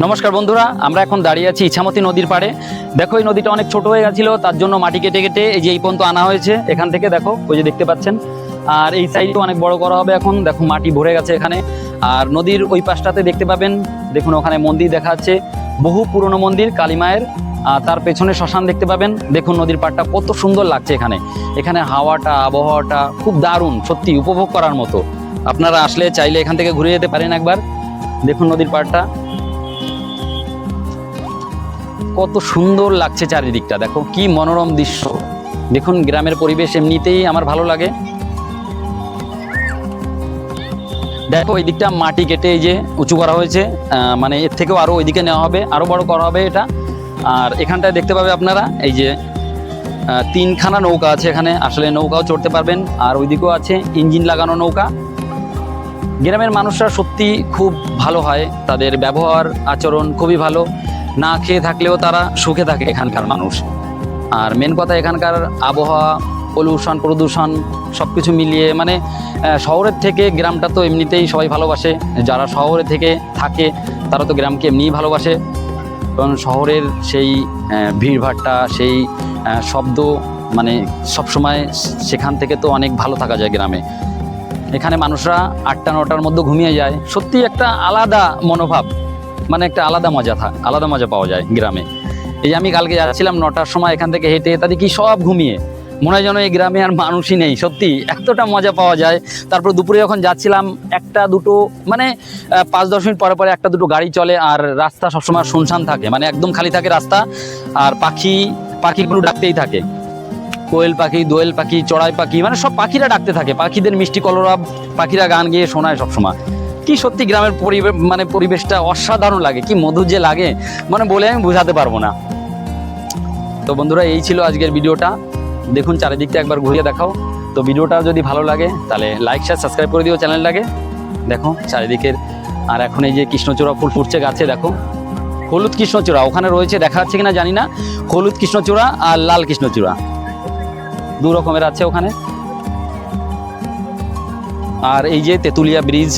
নমস্কার বন্ধুরা, আমরা এখন দাঁড়িয়ে আছি ইছামতি নদীর পাড়ে। দেখো এই নদীটা অনেক ছোট হয়ে গেছিল, তার জন্য মাটি কেটে কেটে এই যে এই পর্যন্ত আনা হয়েছে। এখান থেকে দেখো ওই যে দেখতে পাচ্ছেন, আর এই সাইডে অনেক বড় করা হবে এখন। দেখো মাটি ভরে গেছে এখানে। আর নদীর ওই পাশটাতে দেখতে পাবেন, দেখুন ওখানে মন্দির দেখা যাচ্ছে, বহু পুরনো মন্দির কালী মায়ের। আর তার পেছনে শ্মশান দেখতে পাবেন। দেখুন নদীর পাড়টা কত সুন্দর লাগছে এখানে। এখানে হাওয়াটা, আবহাওয়াটা খুব দারুণ, সত্যি উপভোগ করার মতো। আপনারা আসলে চাইলে এখান থেকে ঘুরে যেতে পারেন একবার। দেখুন নদীর পাড়টা কত সুন্দর লাগছে, চারিদিকটা দেখো কি মনোরম দৃশ্য। দেখুন গ্রামের পরিবেশ এমনিতেই আমার ভালো লাগে। দেখো এই দিকটা মাটি কেটে এই যে উঁচু করা হয়েছে, মানে এর থেকেও আরো ওইদিকে নেওয়া হবে, আরো বড় করা হবে এটা। আর এখানটায় দেখতে পাবে আপনারা এই যে তিনখানা নৌকা আছে এখানে, আসলে নৌকাও চড়তে পারবেন। আর ওইদিকেও আছে ইঞ্জিন লাগানো নৌকা। গ্রামের মানুষরা সত্যি খুব ভালো হয়, তাদের ব্যবহার আচরণ খুবই ভালো। না খেয়ে থাকলেও তারা সুখে থাকে এখানকার মানুষ। আর মেন কথা এখানকার আবহাওয়া, পলিউশন, প্রদূষণ সব কিছু মিলিয়ে মানে শহরের থেকে গ্রামটা তো এমনিতেই সবাই ভালোবাসে। যারা শহরে থেকে থাকে তারা তো গ্রামকে এমনিই ভালোবাসে, কারণ শহরের সেই ভিড়ভাট্টা, সেই শব্দ, মানে সবসময় সেখান থেকে তো অনেক ভালো থাকা যায় গ্রামে। এখানে মানুষরা 8টা-9টার মধ্যে ঘুমিয়ে যায়। সত্যি একটা আলাদা মনোভাব, মানে একটা আলাদা মজা পাওয়া যায় গ্রামে। এই আমি কালকে যাচ্ছিলাম 9টার সময় এখান থেকে হেঁটে, তাদের কি সব ঘুমিয়ে, মনে হয় যেন এই গ্রামে আর মানুষই নেই। সত্যি এতটা মজা পাওয়া যায়। তারপর দুপুরে যখন যাচ্ছিলাম, 1টা-2টো মানে 5-10 মিনিট পরে পরে 1টা-2টো গাড়ি চলে, আর রাস্তা সবসময় শুনশান থাকে, মানে একদম খালি থাকে রাস্তা। আর পাখিগুলো ডাকতেই থাকে, কোয়েল পাখি, দোয়েল পাখি, চড়াই পাখি, মানে সব পাখিরা ডাকতে থাকে। পাখিদের মিষ্টি কলরব, পাখিরা গান গেয়ে শোনায় সবসময়। কি সত্যি গ্রামের পরিবেশটা অসাধারণ লাগে, কি মধুর যে লাগে, মানে বলে আমি বোঝাতে পারবো না। তো বন্ধুরা, এই ছিল আজকের ভিডিওটা। দেখুন চারিদিকটা একবার ঘুরিয়ে দেখাও। তো ভিডিওটা যদি ভালো লাগে তাহলে লাইক, শেয়ার, সাবস্ক্রাইব করে দিও চ্যানেলটাকে। দেখো চারিদিকের। আর এখন এই যে কৃষ্ণচূড়া ফুল ফুটছে গাছে, দেখো হলুদ কৃষ্ণচূড়া ওখানে রয়েছে, দেখা যাচ্ছে কিনা জানি না। হলুদ কৃষ্ণচূড়া আর লাল কৃষ্ণচূড়া 2 রকমের আছে ওখানে। আর এই যে তেঁতুলিয়া ব্রিজ,